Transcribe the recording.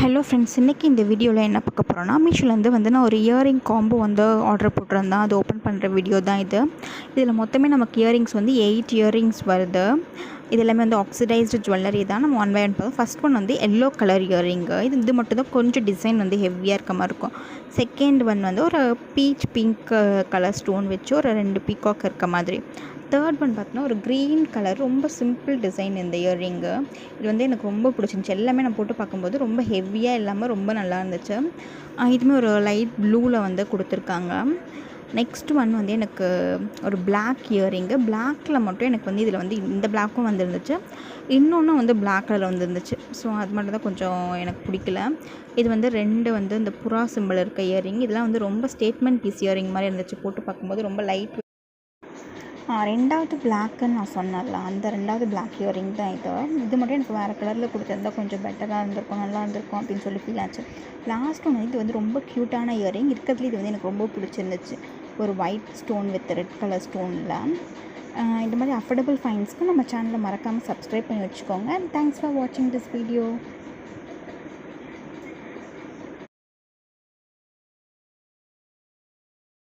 Hello friends, இன்றைக்கி இந்த வீடியோவில் என்ன பார்க்க போகிறோன்னா, மீஷோலேருந்து நான் ஒரு இயரிங் காம்போ ஆர்டர் போட்டிருந்தேன். அது ஓப்பன் பண்ணுற வீடியோ தான் இது. இதில் மொத்தமே நமக்கு இயரிங்ஸ் 8 இயரிங்ஸ் வருது. இது எல்லாமே ஆக்சிடைஸ்டு ஜுவல்லரி தான். நம்ம ஒன் பை ஒன் பார்ப்போம். First one yellow colour earring. இது மட்டும் தான் கொஞ்சம் டிசைன் ஹெவியாக இருக்க மாதிரி இருக்கும். செகண்ட் ஒன் ஒரு பீச் பிங்க் கலர் ஸ்டோன் வச்சு ஒரு 2 பீகாக் இருக்க மாதிரி. தேர்ட் ஒன் பார்த்தோன்னா ஒரு க்ரீன் கலர், ரொம்ப சிம்பிள் டிசைன் இந்த இயரிங்கு. இது எனக்கு ரொம்ப பிடிச்சிருந்துச்சி. எல்லாமே நான் போட்டு பார்க்கும்போது ரொம்ப ஹெவியாக இல்லாமல் ரொம்ப நல்லா இருந்துச்சு. இதுவுமே ஒரு லைட் ப்ளூவில் கொடுத்துருக்காங்க. நெக்ஸ்ட் ஒன் எனக்கு ஒரு பிளாக் இயரிங்கு. பிளாக்கில் மட்டும் எனக்கு இதில் இந்த பிளாக்கும் வந்துருந்துச்சு, இன்னொன்று பிளாக் கலரில் வந்துருந்துச்சு. ஸோ அது மட்டும் தான் கொஞ்சம் எனக்கு பிடிக்கல. இது 2 இந்த புறா சிம்பிள் இருக்க இயரிங். இதெல்லாம் ரொம்ப ஸ்டேட்மெண்ட் பீஸ் இயரிங் மாதிரி இருந்துச்சு. போட்டு பார்க்கும்போது ரொம்ப லைட். ரெண்டாவது பிளாக்குன்னு நான் சொன்னேன்ல, அந்த ரெண்டாவது பிளாக் இயரிங் தான் இது. இது மட்டும் எனக்கு வேறு கலரில் கொடுத்துருந்தா கொஞ்சம் பெட்டராக இருந்திருக்கும், நல்லா இருந்திருக்கும் அப்படின்னு சொல்லி ஃபீல் ஆச்சு. லாஸ்ட் ஒன்று இது ரொம்ப க்யூட்டான இயரிங். இருக்கிறதுல இது எனக்கு ரொம்ப பிடிச்சிருந்துச்சு. ஒரு white stone with red colour ஸ்டோனில். இந்த மாதிரி அஃபோர்டபுள் ஃபைன்ஸ்க்கு நம்ம சேனலை மறக்காமல் சப்ஸ்கிரைப் பண்ணி வச்சுக்கோங்க. தேங்க்ஸ் ஃபார் வாட்சிங் திஸ் வீடியோ.